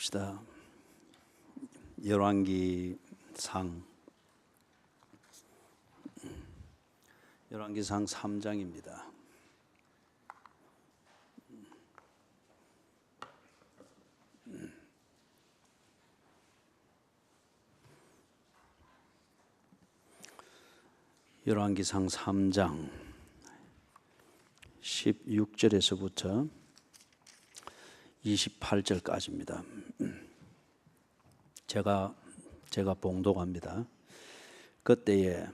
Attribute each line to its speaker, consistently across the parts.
Speaker 1: 봅시다. 열왕기상 3장입니다. 열왕기상 3장 16절에서부터 28절까지입니다. 제가 봉독합니다. 그때에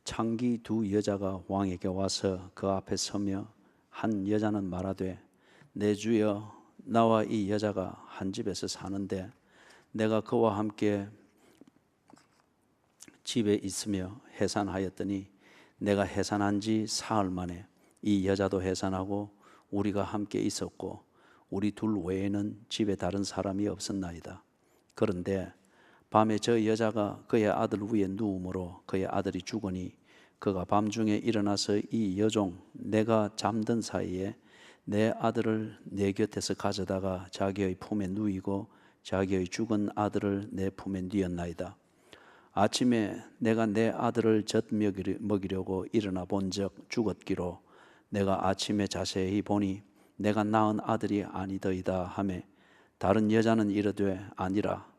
Speaker 1: 창기 두 여자가 왕에게 와서 그 앞에 서며 한 여자는 말하되 내 주여 나와 이 여자가 한 집에서 사는데 내가 그와 함께 집에 있으며 해산하였더니 내가 해산한 지 사흘 만에 이 여자도 해산하고 우리가 함께 있었고 우리 둘 외에는 집에 다른 사람이 없었나이다. 그런데 밤에 저 여자가 그의 아들 위에 누움으로 그의 아들이 죽으니 그가 밤중에 일어나서 이 여종 내가 잠든 사이에 내 아들을 내 곁에서 가져다가 자기의 품에 누이고 자기의 죽은 아들을 내 품에 뉘었나이다. 아침에 내가 내 아들을 젖 먹이려고 일어나 본즉 죽었기로 내가 아침에 자세히 보니 내가 낳은 아들이 아니더이다 하매 다른 여자는 이르되 아니라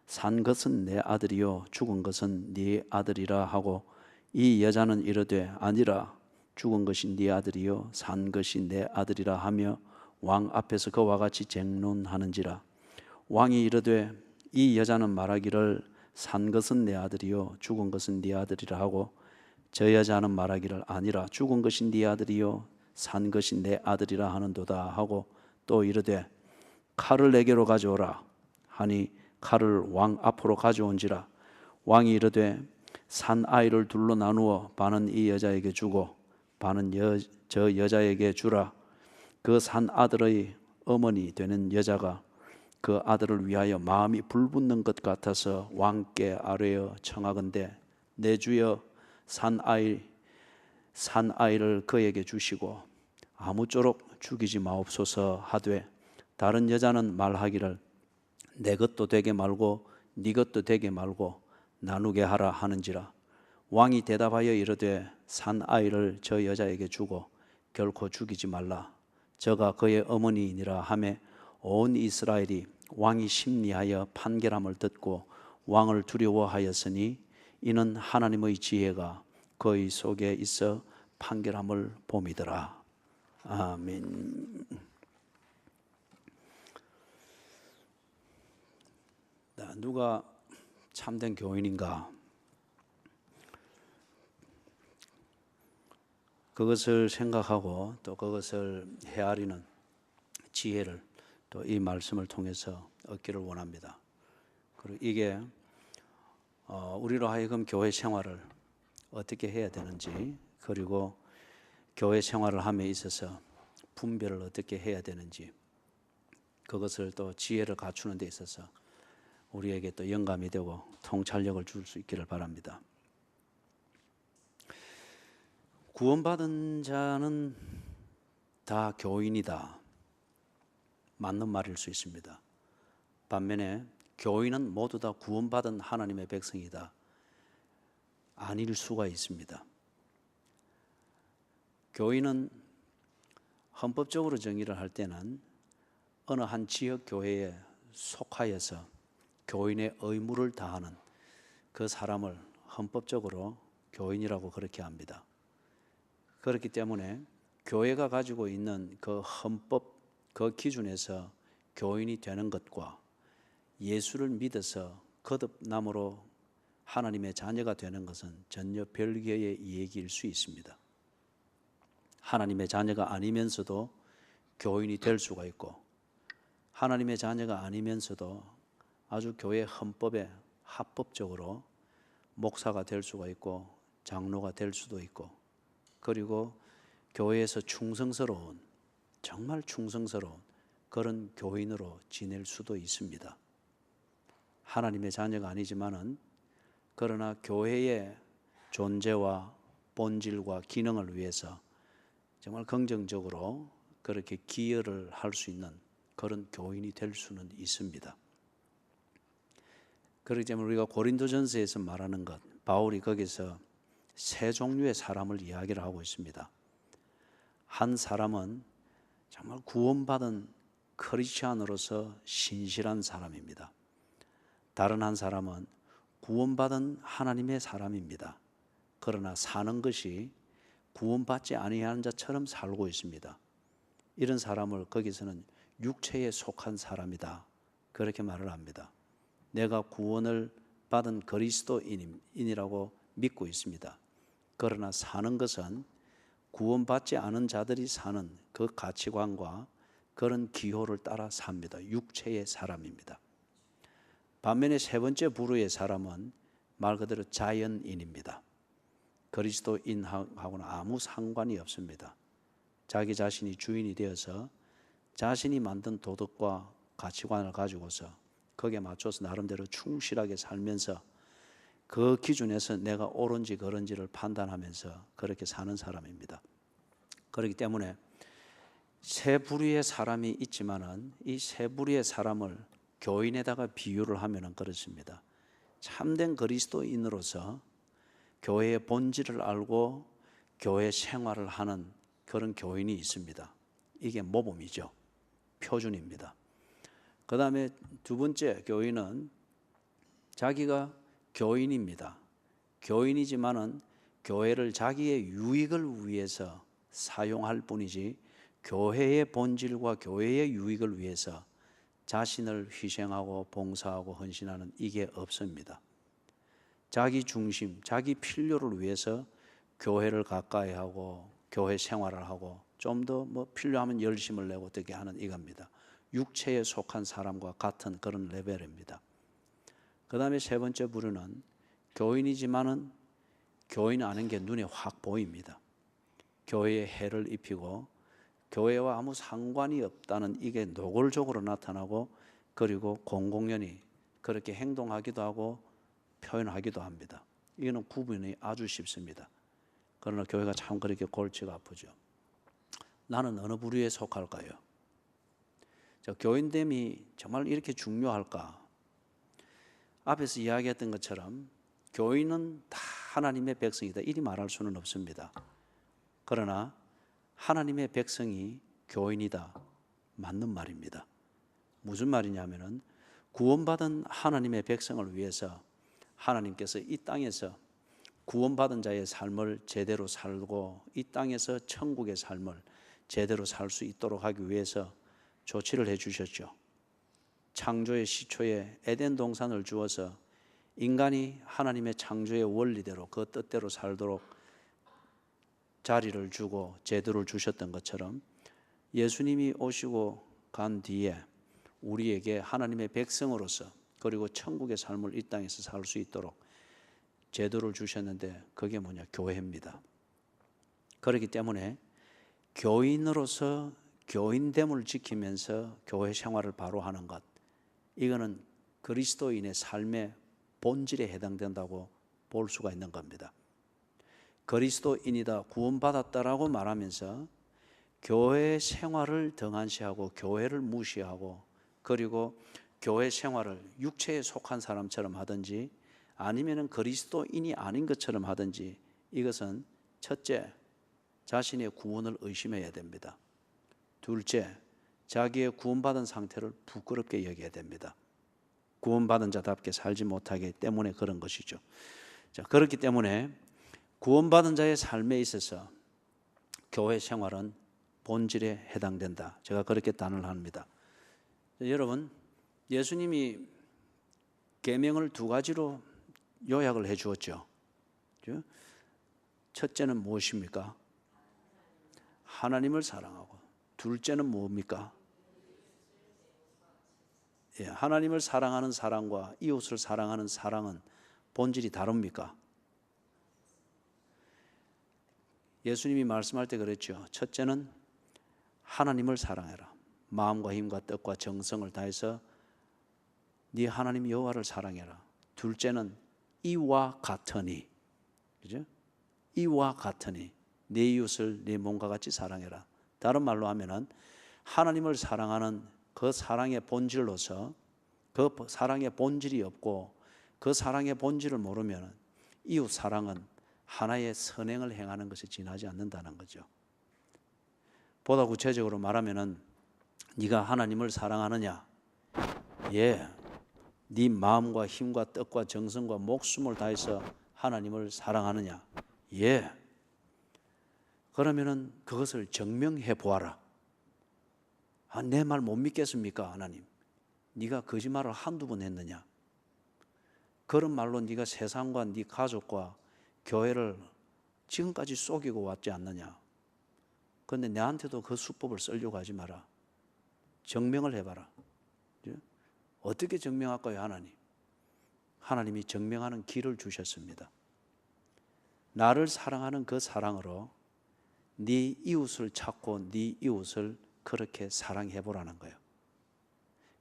Speaker 1: 산 것은 내 아들이요 죽은 것은 네 아들이라 하고 이 여자는 이르되 아니라 죽은 것이 네 아들이요 산 것이 내 아들이라 하며 왕 앞에서 그와 같이 쟁론하는지라. 왕이 이르되 이 여자는 말하기를 산 것은 내 아들이요 죽은 것은 네 아들이라 하고 저 여자는 말하기를 아니라 죽은 것이 네 아들이요 산 것이 내 아들이라 하는도다 하고 또 이르되 칼을 내게로 가져오라 하니 칼을 왕 앞으로 가져온지라. 왕이 이르되 산 아이를 둘로 나누어 반은 이 여자에게 주고 반은 저 여자에게 주라. 그 산 아들의 어머니 되는 여자가 그 아들을 위하여 마음이 불붙는 것 같아서 왕께 아뢰어 청하건대 내 주여 산 아이를 그에게 주시고 아무쪼록 죽이지 마옵소서 하되 다른 여자는 말하기를 내 것도 되게 말고 네 것도 되게 말고 나누게 하라 하는지라. 왕이 대답하여 이르되 산 아이를 저 여자에게 주고 결코 죽이지 말라. 저가 그의 어머니이니라 하매 온 이스라엘이 왕이 심리하여 판결함을 듣고 왕을 두려워하였으니 이는 하나님의 지혜가 그의 속에 있어 판결함을 봄이더라. 아멘. 누가 참된 교인인가? 그것을 생각하고 또 그것을 헤아리는 지혜를 또 이 말씀을 통해서 얻기를 원합니다. 그리고 이게 우리로 하여금 교회 생활을 어떻게 해야 되는지, 그리고 교회 생활을 함에 있어서 분별을 어떻게 해야 되는지, 그것을 또 지혜를 갖추는 데 있어서 우리에게 또 영감이 되고 통찰력을 줄 수 있기를 바랍니다. 구원받은 자는 다 교인이다, 맞는 말일 수 있습니다. 반면에 교인은 모두 다 구원받은 하나님의 백성이다, 아닐 수가 있습니다. 교인은 헌법적으로 정의를 할 때는 어느 한 지역 교회에 속하여서 교인의 의무를 다하는 그 사람을 헌법적으로 교인이라고 그렇게 합니다. 그렇기 때문에 교회가 가지고 있는 그 헌법, 그 기준에서 교인이 되는 것과 예수를 믿어서 거듭남으로 하나님의 자녀가 되는 것은 전혀 별개의 얘기일 수 있습니다. 하나님의 자녀가 아니면서도 교인이 될 수가 있고, 하나님의 자녀가 아니면서도 아주 교회 헌법에 합법적으로 목사가 될 수가 있고 장로가 될 수도 있고, 그리고 교회에서 충성스러운, 정말 충성스러운 그런 교인으로 지낼 수도 있습니다. 하나님의 자녀가 아니지만은 그러나 교회의 존재와 본질과 기능을 위해서 정말 긍정적으로 그렇게 기여를 할 수 있는 그런 교인이 될 수는 있습니다. 그렇기 때문에 우리가 고린도전서에서 말하는 것, 바울이 거기서 세 종류의 사람을 이야기를 하고 있습니다. 한 사람은 정말 구원받은 크리스천으로서 신실한 사람입니다. 다른 한 사람은 구원받은 하나님의 사람입니다. 그러나 사는 것이 구원받지 아니하는 자처럼 살고 있습니다. 이런 사람을 거기서는 육체에 속한 사람이다, 그렇게 말을 합니다. 내가 구원을 받은 그리스도인이라고 믿고 있습니다. 그러나 사는 것은 구원받지 않은 자들이 사는 그 가치관과 그런 기호를 따라 삽니다. 육체의 사람입니다. 반면에 세 번째 부류의 사람은 말 그대로 자연인입니다. 그리스도인하고는 아무 상관이 없습니다. 자기 자신이 주인이 되어서 자신이 만든 도덕과 가치관을 가지고서 거기에 맞춰서 나름대로 충실하게 살면서 그 기준에서 내가 옳은지 그른지를 판단하면서 그렇게 사는 사람입니다. 그렇기 때문에 세 부류의 사람이 있지만은 이 세 부류의 사람을 교인에다가 비유를 하면은 그렇습니다. 참된 그리스도인으로서 교회의 본질을 알고 교회 생활을 하는 그런 교인이 있습니다. 이게 모범이죠. 표준입니다. 그 다음에 두 번째 교인은 자기가 교인입니다. 교인이지만은 교회를 자기의 유익을 위해서 사용할 뿐이지 교회의 본질과 교회의 유익을 위해서 자신을 희생하고 봉사하고 헌신하는 이게 없습니다. 자기 중심, 자기 필요를 위해서 교회를 가까이 하고 교회 생활을 하고 좀 더 필요하면 열심을 내고 어떻게 하는 이겁니다. 육체에 속한 사람과 같은 그런 레벨입니다. 그 다음에 세 번째 부류는 교인이지만은 교인 아닌 게 눈에 확 보입니다. 교회에 해를 입히고 교회와 아무 상관이 없다는 이게 노골적으로 나타나고 그리고 공공연히 그렇게 행동하기도 하고 표현하기도 합니다. 이거는 구분이 아주 쉽습니다. 그러나 교회가 참 그렇게 골치가 아프죠. 나는 어느 부류에 속할까요? 교인됨이 정말 이렇게 중요할까? 앞에서 이야기했던 것처럼 교인은 다 하나님의 백성이다, 이리 말할 수는 없습니다. 그러나 하나님의 백성이 교인이다, 맞는 말입니다. 무슨 말이냐면은 구원받은 하나님의 백성을 위해서 하나님께서 이 땅에서 구원받은 자의 삶을 제대로 살고 이 땅에서 천국의 삶을 제대로 살 수 있도록 하기 위해서 조치를 해주셨죠. 창조의 시초에 에덴 동산을 주어서 인간이 하나님의 창조의 원리대로 그 뜻대로 살도록 자리를 주고 제도를 주셨던 것처럼 예수님이 오시고 간 뒤에 우리에게 하나님의 백성으로서 그리고 천국의 삶을 이 땅에서 살 수 있도록 제도를 주셨는데 그게 뭐냐? 교회입니다. 그렇기 때문에 교인으로서 교인됨을 지키면서 교회 생활을 바로 하는 것, 이거는 그리스도인의 삶의 본질에 해당된다고 볼 수가 있는 겁니다. 그리스도인이다, 구원받았다라고 말하면서 교회 생활을 등한시하고 교회를 무시하고 그리고 교회 생활을 육체에 속한 사람처럼 하든지 아니면은 그리스도인이 아닌 것처럼 하든지 이것은 첫째, 자신의 구원을 의심해야 됩니다. 둘째, 자기의 구원받은 상태를 부끄럽게 여겨야 됩니다. 구원받은 자답게 살지 못하기 때문에 그런 것이죠. 자, 그렇기 때문에 구원받은 자의 삶에 있어서 교회 생활은 본질에 해당된다, 제가 그렇게 단언을 합니다. 여러분, 예수님이 계명을 두 가지로 요약을 해 주었죠. 첫째는 무엇입니까? 하나님을 사랑하고, 둘째는 뭡니까? 하나님을 사랑하는 사랑과 이웃을 사랑하는 사랑은 본질이 다릅니까? 예수님이 말씀할 때 그랬죠. 첫째는 하나님을 사랑해라. 마음과 힘과 뜻과 정성을 다해서 네 하나님 여호와를 사랑해라. 둘째는 이와 같으니, 그죠? 이와 같으니 네 이웃을 네 몸과 같이 사랑해라. 다른 말로 하면은 하나님을 사랑하는 그 사랑의 본질로서 그 사랑의 본질이 없고 그 사랑의 본질을 모르면 이웃 사랑은 하나의 선행을 행하는 것이 지나지 않는다는 거죠. 보다 구체적으로 말하면은 네가 하나님을 사랑하느냐? 예. 네 마음과 힘과 뜻과 정성과 목숨을 다해서 하나님을 사랑하느냐? 예. 그러면은 그것을 증명해 보아라. 내 말 못 믿겠습니까, 하나님? 네가 거짓말을 한두 번 했느냐? 그런 말로 네가 세상과 네 가족과 교회를 지금까지 속이고 왔지 않느냐? 그런데 내한테도 그 수법을 쓰려고 하지 마라. 증명을 해봐라. 어떻게 증명할까요, 하나님? 하나님이 증명하는 길을 주셨습니다. 나를 사랑하는 그 사랑으로 네 이웃을 찾고 네 이웃을 그렇게 사랑해보라는 거예요.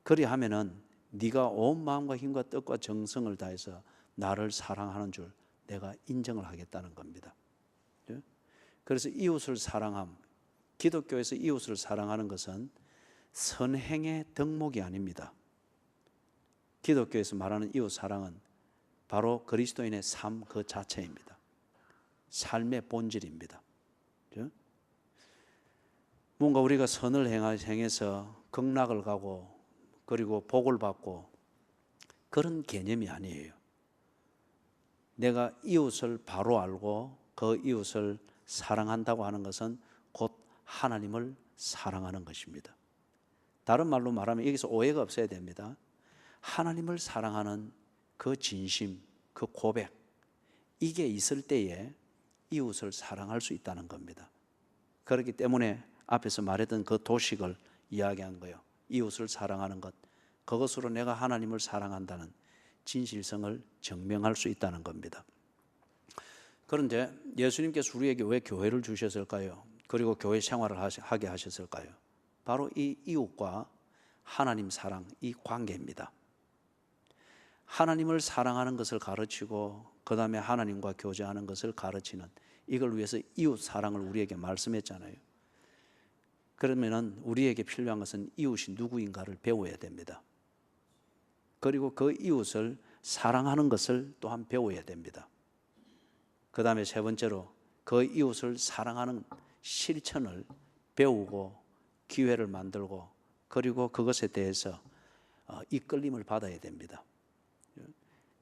Speaker 1: 그리하면은 네가 온 마음과 힘과 뜻과 정성을 다해서 나를 사랑하는 줄 내가 인정을 하겠다는 겁니다. 그래서 이웃을 사랑함, 기독교에서 이웃을 사랑하는 것은 선행의 덕목이 아닙니다. 기독교에서 말하는 이웃 사랑은 바로 그리스도인의 삶 그 자체입니다. 삶의 본질입니다. 뭔가 우리가 선을 행해서 극락을 가고 그리고 복을 받고 그런 개념이 아니에요. 내가 이웃을 바로 알고 그 이웃을 사랑한다고 하는 것은 곧 하나님을 사랑하는 것입니다. 다른 말로 말하면 여기서 오해가 없어야 됩니다. 하나님을 사랑하는 그 진심, 그 고백, 이게 있을 때에 이웃을 사랑할 수 있다는 겁니다. 그렇기 때문에 앞에서 말했던 그 도식을 이야기한 거예요. 이웃을 사랑하는 것, 그것으로 내가 하나님을 사랑한다는 진실성을 증명할 수 있다는 겁니다. 그런데 예수님께서 우리에게 왜 교회를 주셨을까요? 그리고 교회 생활을 하게 하셨을까요? 바로 이 이웃과 하나님 사랑, 이 관계입니다. 하나님을 사랑하는 것을 가르치고 그 다음에 하나님과 교제하는 것을 가르치는, 이걸 위해서 이웃 사랑을 우리에게 말씀했잖아요. 그러면은 우리에게 필요한 것은 이웃이 누구인가를 배워야 됩니다. 그리고 그 이웃을 사랑하는 것을 또한 배워야 됩니다. 그 다음에 세 번째로 그 이웃을 사랑하는 실천을 배우고 기회를 만들고 그리고 그것에 대해서 이끌림을 받아야 됩니다.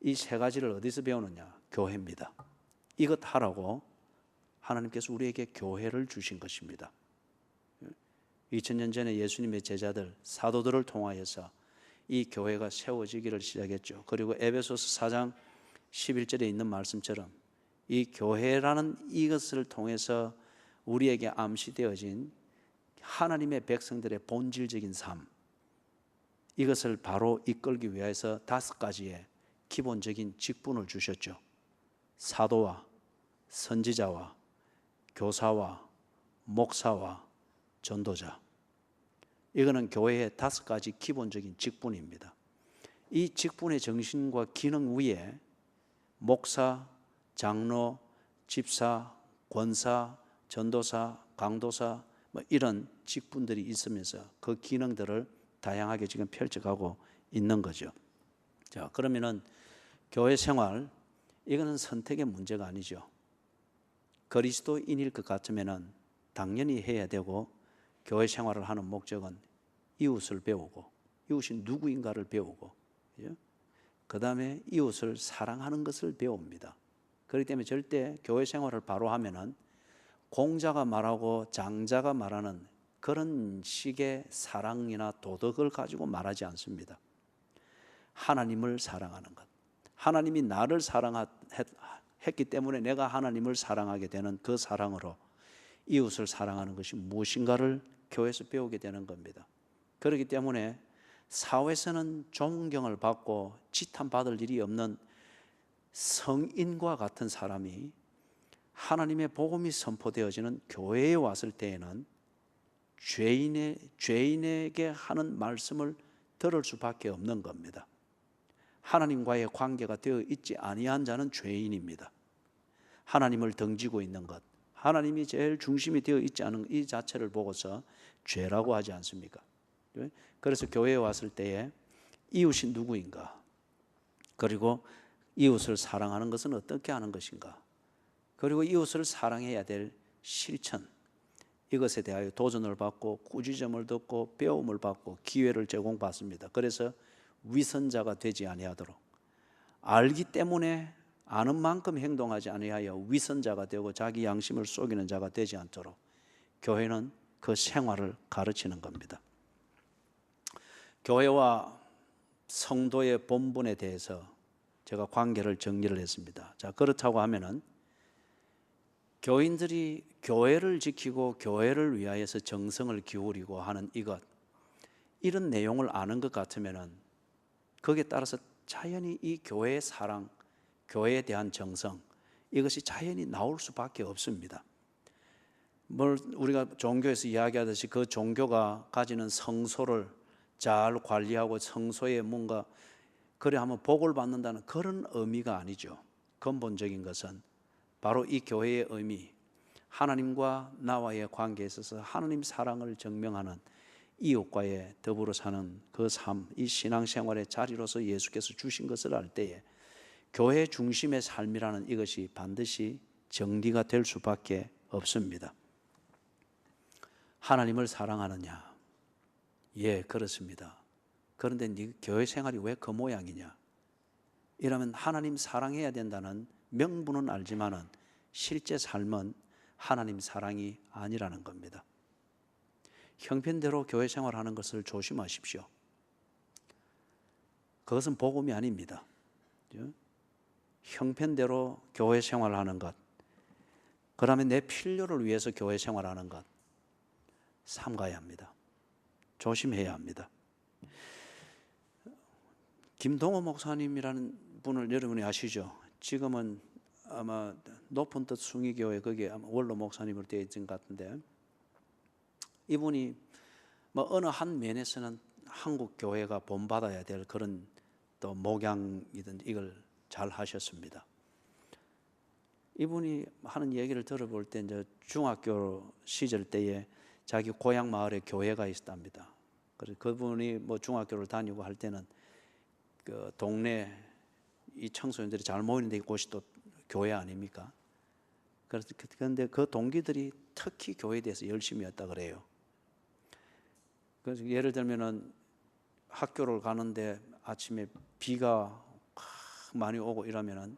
Speaker 1: 이 세 가지를 어디서 배우느냐? 교회입니다. 이것 하라고 하나님께서 우리에게 교회를 주신 것입니다. 2000년 전에 예수님의 제자들, 사도들을 통하여서 이 교회가 세워지기를 시작했죠. 그리고 에베소서 4장 11절에 있는 말씀처럼 이 교회라는 이것을 통해서 우리에게 암시되어진 하나님의 백성들의 본질적인 삶, 이것을 바로 이끌기 위해서 5가지의 기본적인 직분을 주셨죠. 사도와 선지자와 교사와 목사와 전도자. 이거는 교회의 5가지 기본적인 직분입니다. 이 직분의 정신과 기능 위에 목사, 장로, 집사, 권사, 전도사, 강도사 이런 직분들이 있으면서 그 기능들을 다양하게 지금 펼쳐가고 있는 거죠. 자, 그러면은 교회 생활, 이거는 선택의 문제가 아니죠. 그리스도인일 것 같으면은 당연히 해야 되고, 교회 생활을 하는 목적은 이웃을 배우고 이웃이 누구인가를 배우고 그 다음에 이웃을 사랑하는 것을 배웁니다. 그렇기 때문에 절대 교회 생활을 바로 하면은 공자가 말하고 장자가 말하는 그런 식의 사랑이나 도덕을 가지고 말하지 않습니다. 하나님을 사랑하는 것, 하나님이 나를 사랑했기 때문에 내가 하나님을 사랑하게 되는 그 사랑으로 이웃을 사랑하는 것이 무엇인가를 교회에서 배우게 되는 겁니다. 그렇기 때문에 사회에서는 존경을 받고 지탄받을 일이 없는 성인과 같은 사람이 하나님의 복음이 선포되어지는 교회에 왔을 때에는 죄인에게 하는 말씀을 들을 수밖에 없는 겁니다. 하나님과의 관계가 되어 있지 아니한 자는 죄인입니다. 하나님을 등지고 있는 것, 하나님이 제일 중심이 되어 있지 않은 이 자체를 보고서 죄라고 하지 않습니까? 그래서 교회에 왔을 때에 이웃이 누구인가, 그리고 이웃을 사랑하는 것은 어떻게 하는 것인가? 그리고 이웃을 사랑해야 될 실천, 이것에 대하여 도전을 받고 꾸지점을 듣고 배움을 받고 기회를 제공받습니다. 그래서 위선자가 되지 아니하도록, 알기 때문에 아는 만큼 행동하지 아니하여 위선자가 되고 자기 양심을 속이는 자가 되지 않도록 교회는 그 생활을 가르치는 겁니다. 교회와 성도의 본분에 대해서 제가 관계를 정리를 했습니다. 자, 그렇다고 하면은 교인들이 교회를 지키고 교회를 위하여서 정성을 기울이고 하는 이런 내용을 아는 것 같으면은 거기에 따라서 자연히 이 교회의 사랑, 교회에 대한 정성, 이것이 자연히 나올 수밖에 없습니다. 우리가 종교에서 이야기하듯이 그 종교가 가지는 성소를 잘 관리하고 성소에 뭔가 그래 하면 복을 받는다는 그런 의미가 아니죠. 근본적인 것은 바로 이 교회의 의미, 하나님과 나와의 관계에 있어서 하나님 사랑을 증명하는 이웃과의 더불어 사는 그 삶, 이 신앙생활의 자리로서 예수께서 주신 것을 알 때에 교회 중심의 삶이라는 이것이 반드시 정리가 될 수밖에 없습니다. 하나님을 사랑하느냐? 예, 그렇습니다. 그런데 네 교회 생활이 왜 그 모양이냐? 이러면 하나님 사랑해야 된다는 명분은 알지만은 실제 삶은 하나님 사랑이 아니라는 겁니다. 형편대로 교회 생활하는 것을 조심하십시오. 그것은 복음이 아닙니다. 형편대로 교회 생활하는 것, 그러면 내 필요를 위해서 교회 생활하는 것, 삼가야 합니다. 조심해야 합니다. 김동호 목사님이라는 분을 여러분이 아시죠? 지금은 아마 높은 뜻 숭의교회 거기에 아마 원로 목사님으로 되어 있는 것 같은데, 이분이 뭐 어느 한 면에서는 한국 교회가 본받아야 될 그런 또 목양이든 이걸 잘 하셨습니다. 이분이 하는 얘기를 들어볼 때 이제 중학교 시절 때에 자기 고향 마을에 교회가 있었답니다. 그래서 그분이 뭐 중학교를 다니고 할 때는 그 동네 이 청소년들이 잘 모이는 데 곳이 또 교회 아닙니까? 그런데 그 동기들이 특히 교회에 대해서 열심히 했다 그래요. 그래서 예를 들면은 학교를 가는데 아침에 비가 많이 오고 이러면은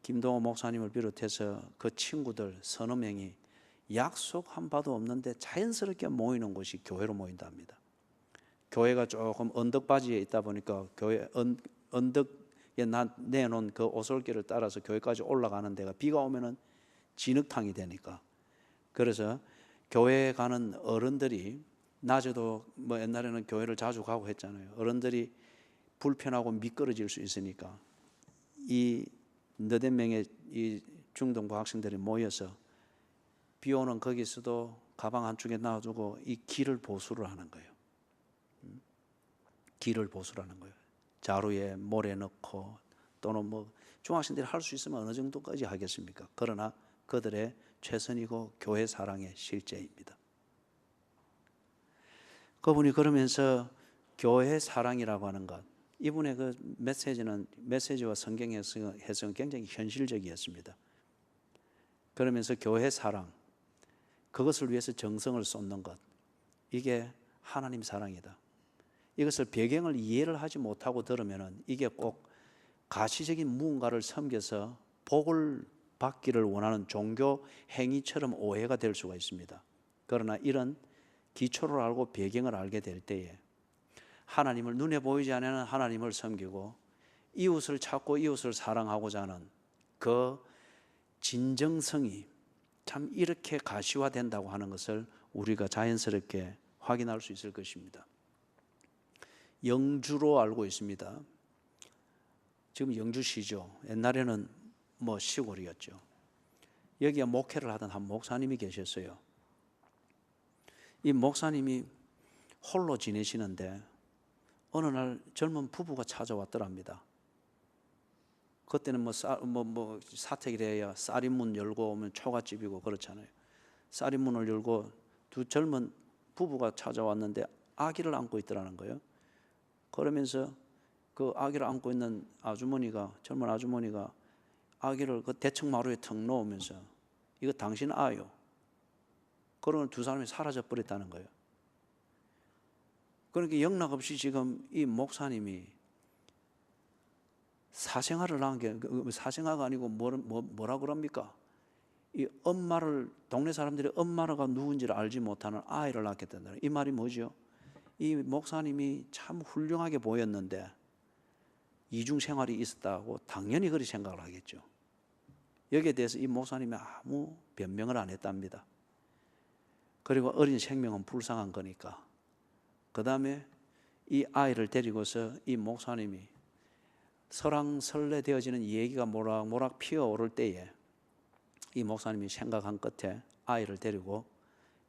Speaker 1: 김동호 목사님을 비롯해서 그 친구들 서너 명이 약속한 바도 없는데 자연스럽게 모이는 곳이 교회로 모인답니다. 교회가 조금 언덕바지에 있다 보니까 교회 언덕에 내놓은 그 오솔길을 따라서 교회까지 올라가는 데가 비가 오면은 진흙탕이 되니까, 그래서 교회에 가는 어른들이 낮에도 뭐 옛날에는 교회를 자주 가고 했잖아요. 어른들이 불편하고 미끄러질 수 있으니까 이 너댓 명의 이 중등부 학생들이 모여서 비 오는 거기서도 가방 한쪽에 놔두고 이 길을 보수를 하는 거예요. 길을 보수를 하는 거예요. 자루에 모래 넣고 또는 뭐 중학생들이 할 수 있으면 어느 정도까지 하겠습니까? 그러나 그들의 최선이고 교회 사랑의 실제입니다. 그분이 그러면서 교회 사랑이라고 하는 것, 이분의 그 메시지와 성경 해석은 굉장히 현실적이었습니다. 그러면서 교회 사랑, 그것을 위해서 정성을 쏟는 것, 이게 하나님 사랑이다. 이것을 배경을 이해를 하지 못하고 들으면 이게 꼭 가시적인 무언가를 섬겨서 복을 받기를 원하는 종교 행위처럼 오해가 될 수가 있습니다. 그러나 이런 기초를 알고 배경을 알게 될 때에 하나님을, 눈에 보이지 않는 하나님을 섬기고 이웃을 찾고 이웃을 사랑하고자 하는 그 진정성이 참 이렇게 가시화된다고 하는 것을 우리가 자연스럽게 확인할 수 있을 것입니다. 영주로 알고 있습니다. 지금 영주시죠. 옛날에는 뭐 시골이었죠. 여기에 목회를 하던 한 목사님이 계셨어요. 이 목사님이 홀로 지내시는데 어느 날 젊은 부부가 찾아왔더랍니다. 그때는 사택이래야 쌀인문 열고 오면 초가집이고 그렇잖아요. 쌀인문을 열고 두 젊은 부부가 찾아왔는데 아기를 안고 있더라는 거예요. 그러면서 그 아기를 안고 있는 아주머니가, 젊은 아주머니가 아기를 그 대청마루에 턱 놓으면서 이거 당신 아요. 그러면 두 사람이 사라져 버렸다는 거예요. 그러니까 영락없이 지금 이 목사님이 사생아를 낳은 게 사생아가 아니고 뭐라 그럽니까? 이 엄마를, 동네 사람들이 엄마가 누군지를 알지 못하는 아이를 낳게 된다. 이 말이 뭐죠? 이 목사님이 참 훌륭하게 보였는데 이중 생활이 있었다고 당연히 그렇게 생각을 하겠죠. 여기에 대해서 이 목사님이 아무 변명을 안 했답니다. 그리고 어린 생명은 불쌍한 거니까. 그 다음에 이 아이를 데리고서 이 목사님이 설왕설래 되어지는 얘기가 모락모락 피어오를 때에 이 목사님이 생각한 끝에 아이를 데리고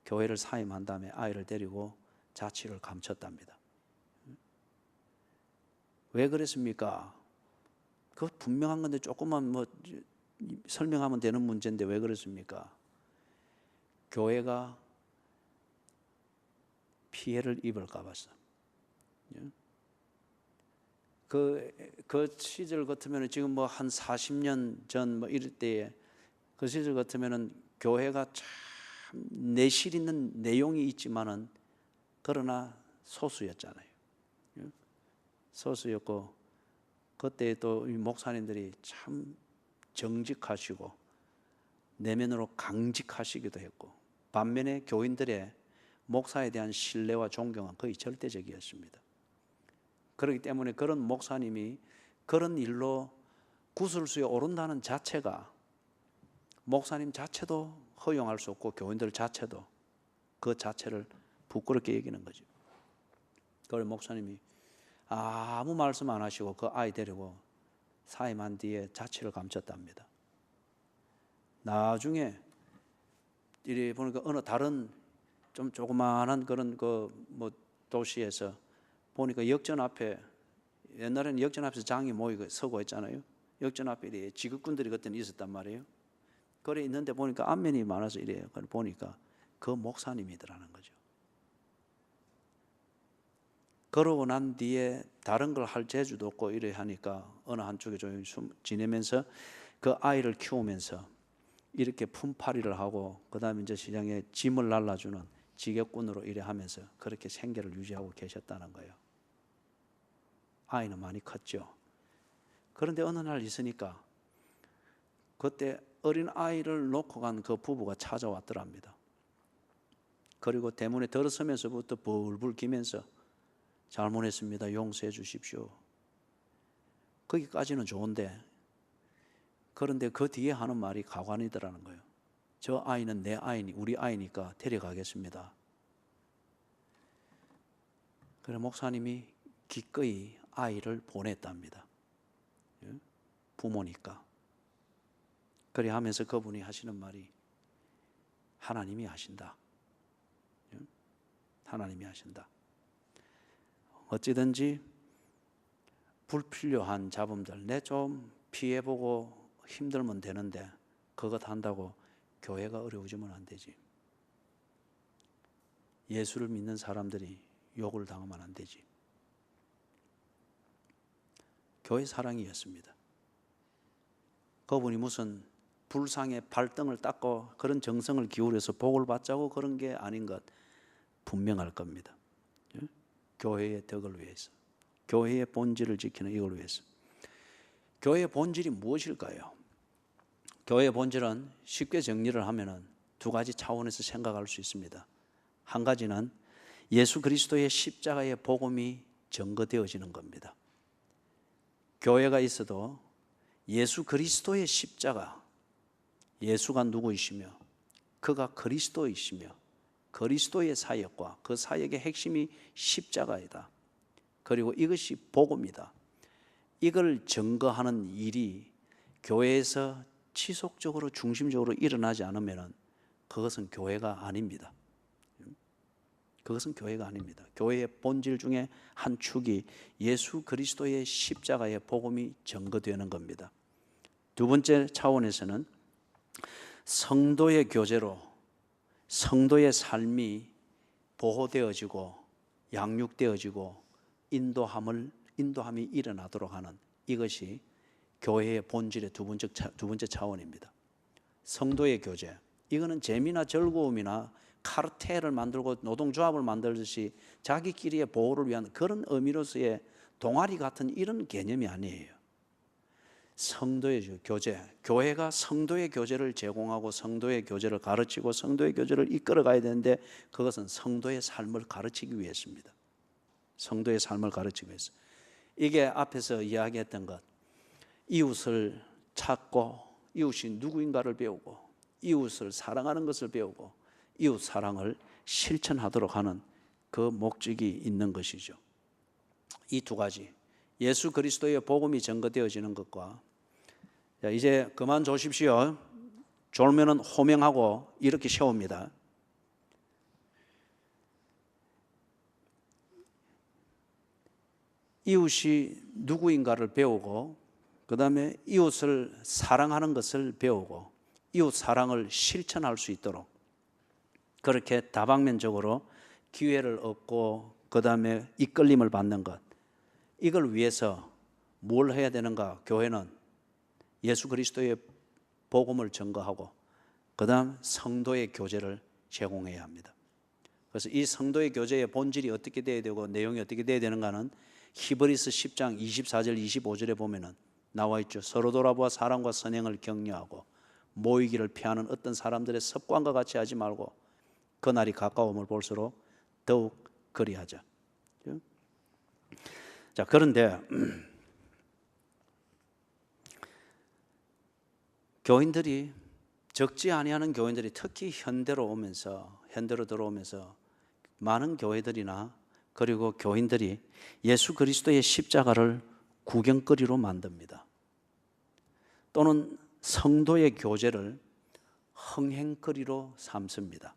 Speaker 1: 교회를 사임한 다음에 아이를 데리고 자취를 감췄답니다. 왜 그랬습니까? 그거 분명한 건데 조금만 설명하면 되는 문제인데 왜 그랬습니까? 교회가 피해를 입을까 봐서. 그 시절 같으면 지금 한 40년 전 이럴 때에 그 시절 같으면은 교회가 참 내실 있는 내용이 있지만은 그러나 소수였잖아요. 소수였고 그때 또 목사님들이 참 정직하시고 내면으로 강직하시기도 했고 반면에 교인들의 목사에 대한 신뢰와 존경은 거의 절대적이었습니다. 그렇기 때문에 그런 목사님이 그런 일로 구설수에 오른다는 자체가 목사님 자체도 허용할 수 없고 교인들 자체도 그 자체를 부끄럽게 여기는 거죠. 그걸 목사님이 아무 말씀 안 하시고 그 아이 데리고 사임한 뒤에 자취를 감췄답니다. 나중에 이리 보니까 어느 다른 좀 조그마한 그런 도시에서 보니까 역전 앞에, 옛날에는 역전 앞에서 장이 모이고 서고 있잖아요. 역전 앞에 지극군들이 그때는 있었단 말이에요. 그래 있는데 보니까 안면이 많아서 이래요. 보니까 그 목사님이더라는 거죠. 그러고 난 뒤에 다른 걸 할 재주도 없고 이래 하니까 어느 한쪽에 조용히 지내면서 그 아이를 키우면서 이렇게 품팔이를 하고 그 다음에 이제 시장에 짐을 날라주는 지객꾼으로 이래 하면서 그렇게 생계를 유지하고 계셨다는 거예요. 아이는 많이 컸죠. 그런데 어느 날 있으니까 그때 어린 아이를 놓고 간 그 부부가 찾아왔더랍니다. 그리고 대문에 들어서면서부터 벌벌 기면서 잘못했습니다. 용서해 주십시오. 거기까지는 좋은데 그런데 그 뒤에 하는 말이 가관이더라는 거예요. 저 아이는 내 아이니 우리 아이니까 데려가겠습니다. 그래 목사님이 기꺼이 아이를 보냈답니다. 부모니까. 그래 하면서 그분이 하시는 말이 하나님이 하신다. 하나님이 하신다. 어찌든지 불필요한 잡음들 내 좀 피해보고 힘들면 되는데 그것 한다고 교회가 어려워지면 안 되지. 예수를 믿는 사람들이 욕을 당하면 안 되지. 교회 사랑이었습니다. 그분이 무슨 불상의 발등을 닦고 그런 정성을 기울여서 복을 받자고 그런 게 아닌 것 분명할 겁니다. 교회의 덕을 위해서, 교회의 본질을 지키는 이걸 위해서. 교회의 본질이 무엇일까요? 교회의 본질은 쉽게 정리를 하면은 두 가지 차원에서 생각할 수 있습니다. 한 가지는 예수 그리스도의 십자가의 복음이 증거되어지는 겁니다. 교회가 있어도 예수 그리스도의 십자가, 예수가 누구이시며 그가 그리스도이시며 그리스도의 사역과 그 사역의 핵심이 십자가이다. 그리고 이것이 복음이다. 이걸 증거하는 일이 교회에서 지속적으로 중심적으로 일어나지 않으면 그것은 교회가 아닙니다. 그것은 교회가 아닙니다. 교회의 본질 중에 한 축이 예수 그리스도의 십자가의 복음이 증거되는 겁니다. 두 번째 차원에서는 성도의 교제로 성도의 삶이 보호되어지고 양육되어지고 인도함을 인도함이 일어나도록 하는 이것이 교회의 본질의 두 번째 차원입니다. 성도의 교제. 이거는 재미나 즐거움이나 카르텔을 만들고 노동조합을 만들듯이 자기끼리의 보호를 위한 그런 의미로서의 동아리 같은 이런 개념이 아니에요. 성도의 교제, 교회가 성도의 교제를 제공하고 성도의 교제를 가르치고 성도의 교제를 이끌어가야 되는데 그것은 성도의 삶을 가르치기 위해서입니다. 성도의 삶을 가르치기 위해서. 이게 앞에서 이야기했던 것, 이웃을 찾고 이웃이 누구인가를 배우고 이웃을 사랑하는 것을 배우고 이웃 사랑을 실천하도록 하는 그 목적이 있는 것이죠. 이 두 가지, 예수 그리스도의 복음이 증거되어지는 것과 이제 그만 조십시오. 졸면은 호명하고 이렇게 세웁니다. 이웃이 누구인가를 배우고 그 다음에 이웃을 사랑하는 것을 배우고 이웃 사랑을 실천할 수 있도록 그렇게 다방면적으로 기회를 얻고 그 다음에 이끌림을 받는 것, 이걸 위해서 뭘 해야 되는가? 교회는 예수 그리스도의 복음을 증거하고 그 다음 성도의 교제를 제공해야 합니다. 그래서 이 성도의 교제의 본질이 어떻게 돼야 되고 내용이 어떻게 돼야 되는가는 히브리서 10장 24절 25절에 보면은 나와 있죠. 서로 돌아보아 사랑과 선행을 격려하고 모이기를 피하는 어떤 사람들의 습관과 같이 하지 말고 그날이 가까움을 볼수록 더욱 그리하자. 자, 그런데 교인들이 적지 아니하는 교인들이 특히 현대로 들어오면서 많은 교회들이나 그리고 교인들이 예수 그리스도의 십자가를 구경거리로 만듭니다. 또는 성도의 교제를 흥행거리로 삼습니다.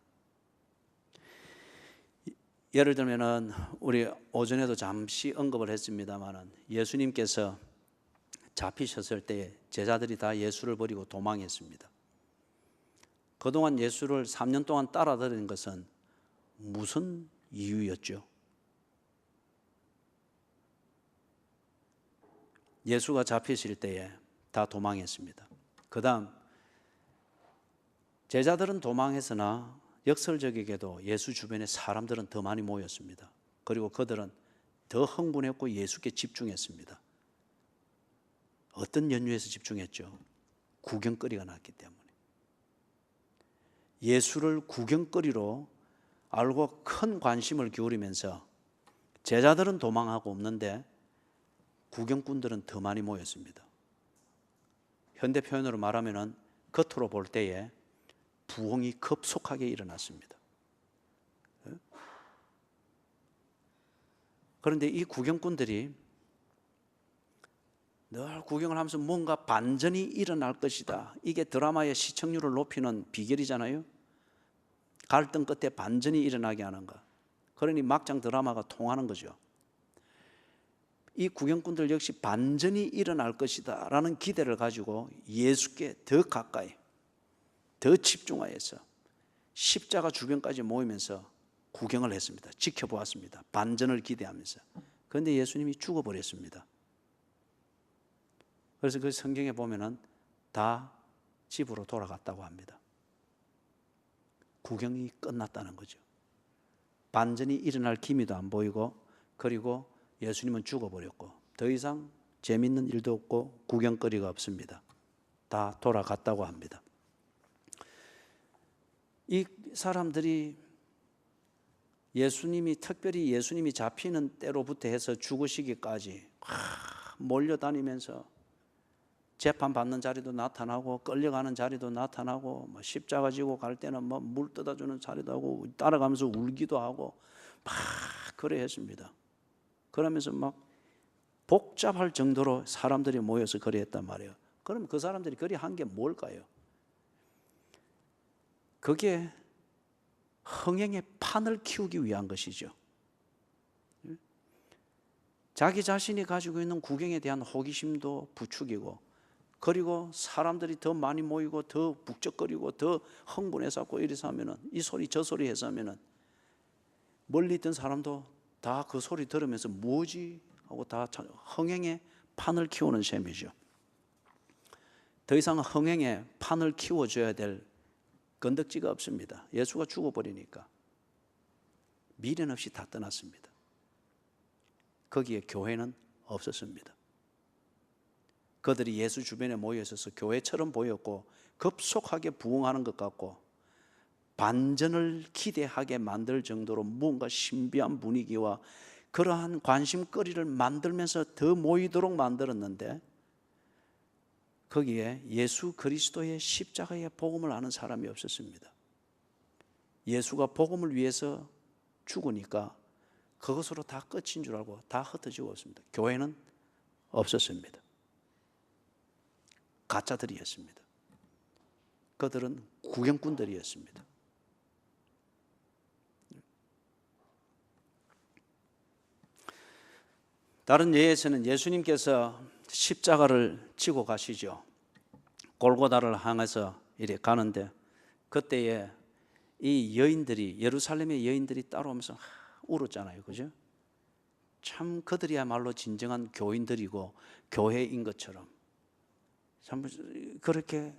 Speaker 1: 예를 들면은 우리 오전에도 잠시 언급을 했습니다만은 예수님께서 잡히셨을 때 제자들이 다 예수를 버리고 도망했습니다. 그동안 예수를 3년 동안 따라다니는 것은 무슨 이유였죠? 예수가 잡히실 때에 다 도망했습니다. 그 다음 제자들은 도망했으나 역설적이게도 예수 주변에 사람들은 더 많이 모였습니다. 그리고 그들은 더 흥분했고 예수께 집중했습니다. 어떤 연유에서 집중했죠? 구경거리가 났기 때문에. 예수를 구경거리로 알고 큰 관심을 기울이면서 제자들은 도망하고 없는데 구경꾼들은 더 많이 모였습니다. 현대 표현으로 말하면 겉으로 볼 때에 부흥이 급속하게 일어났습니다. 그런데 이 구경꾼들이 늘 구경을 하면서 뭔가 반전이 일어날 것이다. 이게 드라마의 시청률을 높이는 비결이잖아요. 갈등 끝에 반전이 일어나게 하는 것. 그러니 막장 드라마가 통하는 거죠. 이 구경꾼들 역시 반전이 일어날 것이다 라는 기대를 가지고 예수께 더 가까이 더 집중하여서 십자가 주변까지 모이면서 구경을 했습니다. 지켜보았습니다. 반전을 기대하면서. 그런데 예수님이 죽어버렸습니다. 그래서 그 성경에 보면은 다 집으로 돌아갔다고 합니다. 구경이 끝났다는 거죠. 반전이 일어날 기미도 안 보이고 그리고 예수님은 죽어버렸고 더 이상 재밌는 일도 없고 구경거리가 없습니다. 다 돌아갔다고 합니다. 이 사람들이 특별히 예수님이 잡히는 때로부터 해서 죽으시기까지 몰려다니면서 재판받는 자리도 나타나고 끌려가는 자리도 나타나고 십자가 지고 갈 때는 물 떠다주는 자리도 하고 따라가면서 울기도 하고 막 그래 했습니다. 그러면서 막 복잡할 정도로 사람들이 모여서 그래 했단 말이에요. 그럼 그 사람들이 그리 한 게 뭘까요? 그게 흥행의 판을 키우기 위한 것이죠. 자기 자신이 가지고 있는 구경에 대한 호기심도 부추기고 그리고 사람들이 더 많이 모이고 더 북적거리고 더 흥분해서 이래서 하면은 이 소리 저 소리 해서 하면은 멀리 있던 사람도 다 그 소리 들으면서 뭐지 하고 다 흥행에 판을 키우는 셈이죠. 더 이상 흥행에 판을 키워줘야 될 건덕지가 없습니다. 예수가 죽어버리니까 미련 없이 다 떠났습니다. 거기에 교회는 없었습니다. 그들이 예수 주변에 모여 있어서 교회처럼 보였고 급속하게 부흥하는 것 같고 반전을 기대하게 만들 정도로 뭔가 신비한 분위기와 그러한 관심거리를 만들면서 더 모이도록 만들었는데 거기에 예수 그리스도의 십자가의 복음을 아는 사람이 없었습니다. 예수가 복음을 위해서 죽으니까 그것으로 다 끝인 줄 알고 다 흩어지고 없습니다. 교회는 없었습니다. 가짜들이었습니다. 그들은 구경꾼들이었습니다. 다른 예에서는 예수님께서 십자가를 지고 가시죠. 골고다를 향해서 이렇게 가는데 그때에 이 여인들이 예루살렘의 여인들이 따라오면서 울었잖아요. 그죠? 참 그들이야말로 진정한 교인들이고 교회인 것처럼 참 그렇게.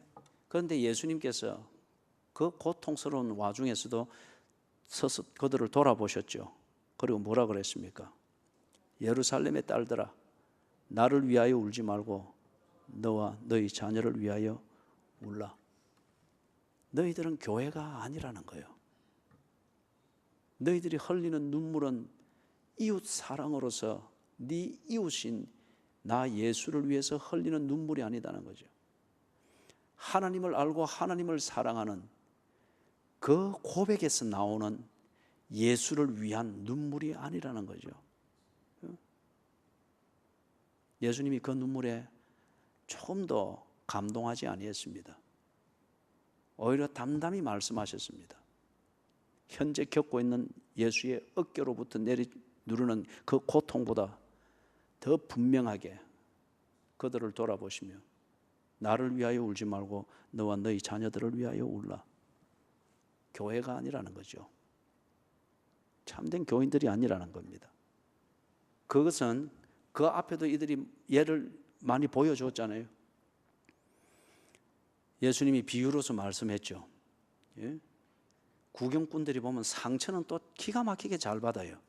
Speaker 1: 그런데 예수님께서 그 고통스러운 와중에서도 서서 그들을 돌아보셨죠. 그리고 뭐라 그랬습니까? 예루살렘의 딸들아, 나를 위하여 울지 말고 너와 너희 자녀를 위하여 울라. 너희들은 교회가 아니라는 거예요. 너희들이 흘리는 눈물은 이웃 사랑으로서 네 이웃인 나 예수를 위해서 흘리는 눈물이 아니다는 거죠. 하나님을 알고 하나님을 사랑하는 그 고백에서 나오는 예수를 위한 눈물이 아니라는 거죠. 예수님이 그 눈물에 조금 더 감동하지 아니했습니다. 오히려 담담히 말씀하셨습니다. 현재 겪고 있는 예수의 어깨로부터 누르는 그 고통보다 더 분명하게 그들을 돌아보시며 나를 위하여 울지 말고 너와 너희 자녀들을 위하여 울라. 교회가 아니라는 거죠. 참된 교인들이 아니라는 겁니다. 그것은 그 앞에도 이들이 예를 많이 보여줬잖아요. 예수님이 비유로서 말씀했죠. 예? 구경꾼들이 보면 상처는 또 기가 막히게 잘 받아요.